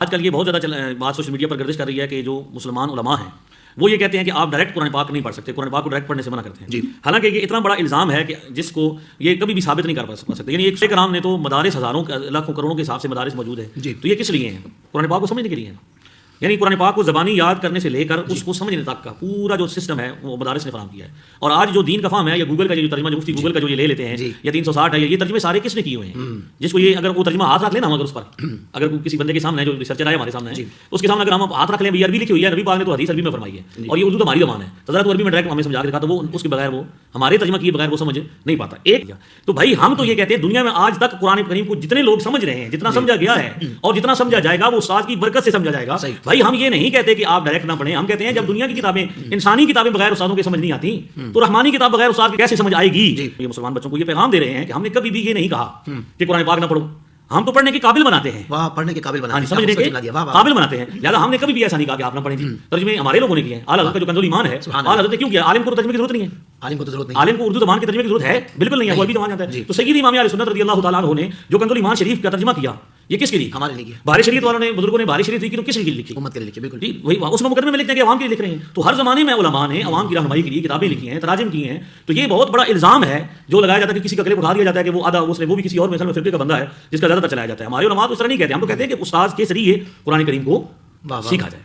آج کل یہ بہت زیادہ بات سوشل میڈیا پر گردش کر رہی ہے کہ جو مسلمان علماء ہیں وہ یہ کہتے ہیں کہ آپ ڈائریکٹ قرآن پاک نہیں پڑھ سکتے، قرآن پاک کو ڈائریکٹ پڑھنے سے منع کرتے ہیں جی. حالانکہ یہ اتنا بڑا الزام ہے کہ جس کو یہ کبھی بھی ثابت نہیں کر سکتے. یعنی ایک کرام نے تو مدارس ہزاروں لاکھوں کروڑوں کے حساب سے مدارس موجود ہیں جی. تو یہ کس لیے ہیں؟ قرآن پاک کو سمجھنے کے لیے ہیں. یعنی قرآن پاک کو زبانی یاد کرنے سے لے کر اس کو سمجھنے تک کا پورا جو سسٹم ہے وہ مدارس نے فراہم کیا ہے. اور آج جو دین کا فہم ہے یا گوگل کا جو ترجمہ جو مفتی گوگل کا جو یہ لے لیتے ہیں یا 360 ہے، یہ ترجمے سارے کس نے کیے ہوئے ہیں؟ جس کو یہ اگر وہ ترجمہ ہاتھ رکھ لینا ہم اگر اس پر اگر کسی بندے کے سامنے جو ریسرچر ہے ہمارے سامنے اس کے سامنے اگر ہم ہاتھ رکھ لیں بھی عربی لکھی ہوئی ہے، نبی پاک نے تو حدیث عربی میں فرمائی ہے اور یہ اردو تو ہماری زبان ہے، تو حضرت عربی میں ڈائریکٹ ہمیں سمجھا کے دکھا تو وہ اس کے بغیر وہ ہمارے ترجمہ کیے بغیر وہ سمجھ نہیں پاتا. ایک تو بھائی ہم تو یہ کہتے ہیں دنیا میں آج تک قرآن کریم کو جتنے لوگ سمجھ رہے ہیں، جتنا سمجھا گیا ہے اور جتنا سمجھا جائے گا وہ استاد کی برکت سے سمجھا جائے گا. بھائی ہم یہ نہیں کہتے کہ آپ ڈائریکٹ نہ پڑھیں، ہم کہتے ہیں جب دنیا کی کتابیں انسانی کتابیں بغیر استادوں کے سمجھ نہیں آتی تو رحمانی کتاب بغیر استاد کے کیسے سمجھ آئے گی؟ یہ مسلمان بچوں کو یہ پیغام دے رہے ہیں کہ ہم نے کبھی بھی یہ نہیں کہا کہ قرآن پاک نہ پڑھو، ہم تو پڑھنے کے قابل بناتے ہیں، پڑھنے کے قابل بناتے ہیں، سمجھنے کے قابل بناتے ہیں. لہٰذا ہم نے کبھی بھی ایسا نہیں کہا کہ آپ نہ پڑھیں. ترجمے ہمارے لوگوں نے کیے ہیں. اعلیٰ حضرت کا جو کنز الایمان ہے، اعلیٰ حضرت نے کیوں کیا؟ عالم کو ترجمے کی ضرورت نہیں ہے، عالم کو ضرورت نہیں، عالم کو اردو زبان کے ترجمے کی ضرورت ہے بالکل نہیں ہے، وہ بھی زبان جانتا ہے. تو سید امام اہل سنت رضی اللہ تعالیٰ عنہ نے جو کنز الایمان شریف کا ترجمہ کیا یہ کس کے لیے؟ ہمارے لیے. بہار شریعت والوں نے بزرگوں نے بہار شریعت لکھی تو کس لیے لکھی؟ امت کے لیے لکھی. بالکل جی وہی اس میں مقدمے میں لکھتے ہیں کہ عوام کے لیے لکھ رہے ہیں. تو ہر زمانے میں علماء نے عوام کی رہنمائی کے لیے کتابیں لکھی ہیں، تراجم کی ہیں. تو یہ بہت بڑا الزام ہے جو لگایا جاتا ہے کہ کسی کا کلپ اٹھا دیا جاتا ہے کہ وہ آدھا وہ بھی کسی اور مثلا فرقے کا بندہ ہے جس کا زیادہ تر چلایا جاتا ہے. ہمارے علماء تو اس طرح نہیں کہتے، ہم تو کہتے ہیں کہ استاد کے ذریعے قرآن کریم کو سیکھا جائے.